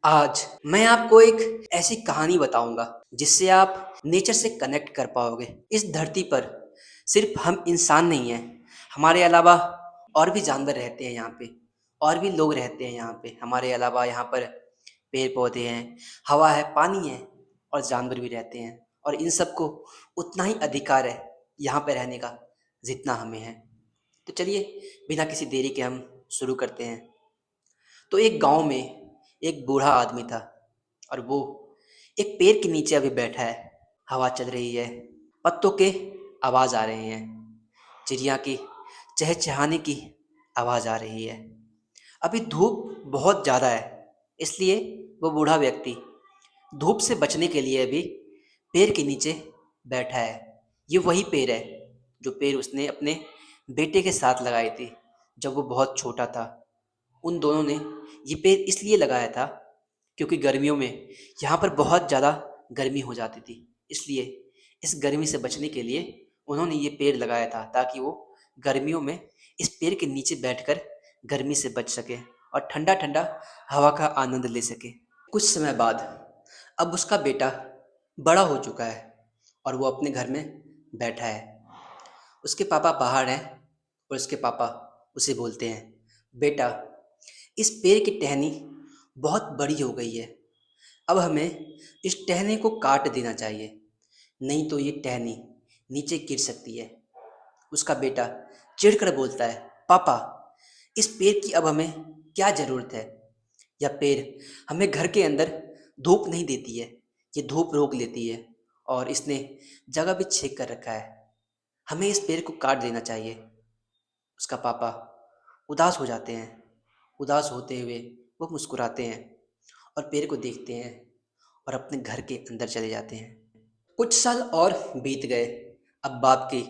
आज मैं आपको एक ऐसी कहानी बताऊंगा जिससे आप नेचर से कनेक्ट कर पाओगे। इस धरती पर सिर्फ हम इंसान नहीं हैं, हमारे अलावा और भी जानवर रहते हैं यहाँ पे, और भी लोग रहते हैं यहाँ पे। हमारे अलावा यहाँ पर पेड़ पौधे हैं, हवा है, पानी है और जानवर भी रहते हैं। और इन सबको उतना ही अधिकार है यहाँ पे रहने का जितना हमें है। तो चलिए, बिना किसी देरी के हम शुरू करते हैं। तो एक गांव में एक बूढ़ा आदमी था और वो एक पेड़ के नीचे अभी बैठा है। हवा चल रही है, पत्तों के आवाज़ आ रहे हैं, चिड़िया की चहचहाने की आवाज़ आ रही है। अभी धूप बहुत ज़्यादा है, इसलिए वो बूढ़ा व्यक्ति धूप से बचने के लिए अभी पेड़ के नीचे बैठा है। ये वही पेड़ है जो पेड़ उसने अपने बेटे के साथ लगाई थी जब वो बहुत छोटा था। उन दोनों ने ये पेड़ इसलिए लगाया था क्योंकि गर्मियों में यहाँ पर बहुत ज़्यादा गर्मी हो जाती थी। इसलिए इस गर्मी से बचने के लिए उन्होंने ये पेड़ लगाया था ताकि वो गर्मियों में इस पेड़ के नीचे बैठकर गर्मी से बच सके और ठंडा ठंडा हवा का आनंद ले सके। कुछ समय बाद अब उसका बेटा बड़ा हो चुका है और वो अपने घर में बैठा है। उसके पापा बाहर हैं और उसके पापा उसे बोलते हैं, बेटा, इस पेड़ की टहनी बहुत बड़ी हो गई है, अब हमें इस टहनी को काट देना चाहिए, नहीं तो ये टहनी नीचे गिर सकती है। उसका बेटा चिढ़कर बोलता है, पापा, इस पेड़ की अब हमें क्या ज़रूरत है? यह पेड़ हमें घर के अंदर धूप नहीं देती है, ये धूप रोक लेती है और इसने जगह भी छेद कर रखा है। हमें इस पेड़ को काट देना चाहिए। उसका पापा उदास हो जाते हैं। उदास होते हुए वो मुस्कुराते हैं और पेड़ को देखते हैं और अपने घर के अंदर चले जाते हैं। कुछ साल और बीत गए। अब बाप की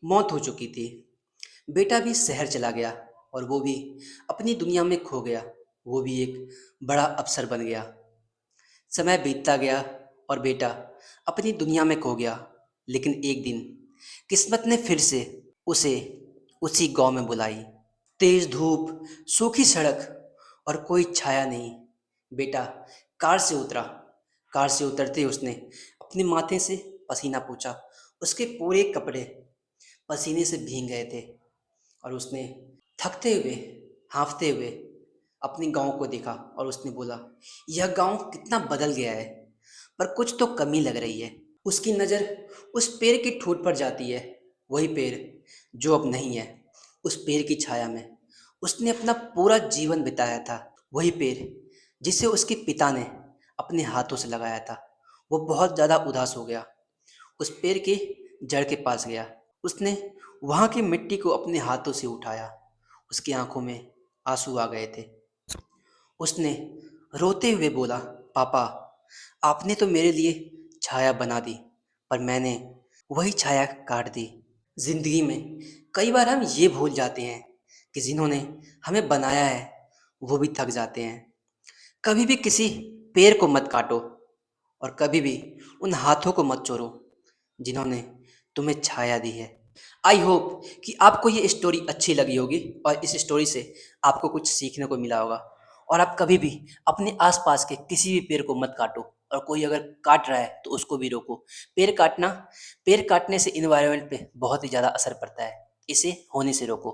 मौत हो चुकी थी। बेटा भी शहर चला गया और वो भी अपनी दुनिया में खो गया। वो भी एक बड़ा अफसर बन गया। समय बीतता गया और बेटा अपनी दुनिया में खो गया। लेकिन एक दिन किस्मत ने फिर से उसे उसी गांव में बुलाई। तेज धूप, सूखी सड़क और कोई छाया नहीं। बेटा कार से उतरा। कार से उतरते ही उसने अपने माथे से पसीना पोंछा। उसके पूरे कपड़े पसीने से भीग गए थे और उसने थकते हुए, हाँफते हुए अपने गांव को देखा और उसने बोला, यह गांव कितना बदल गया है, पर कुछ तो कमी लग रही है। उसकी नज़र उस पेड़ की ठोट पर जाती है, वही पेड़ जो अब नहीं है। उस पेड़ की छाया में उसने अपना पूरा जीवन बिताया था। वही पेड़ जिसे उसके पिता ने अपने हाथों से लगाया था। वो बहुत ज़्यादा उदास हो गया। उस पेड़ के जड़ के पास गया। उसने वहाँ की मिट्टी को अपने हाथों से उठाया। उसकी आंखों में आंसू आ गए थे। उसने रोते हुए बोला, पापा, आपने तो मेरे लिए छाया बना दी, पर मैंने वही छाया काट दी। जिंदगी में कई बार हम ये भूल जाते हैं कि जिन्होंने हमें बनाया है वो भी थक जाते हैं। कभी भी किसी पेड़ को मत काटो और कभी भी उन हाथों को मत चोरो जिन्होंने तुम्हें छाया दी है। आई होप कि आपको ये स्टोरी अच्छी लगी होगी और इस स्टोरी से आपको कुछ सीखने को मिला होगा। और आप कभी भी अपने आसपास के किसी भी पेड़ को मत काटो और कोई अगर काट रहा है तो उसको भी रोको। पेड़ काटना पेड़ काटने से इन्वायरमेंट पे बहुत ही ज़्यादा असर पड़ता है, इसे होने से रोको।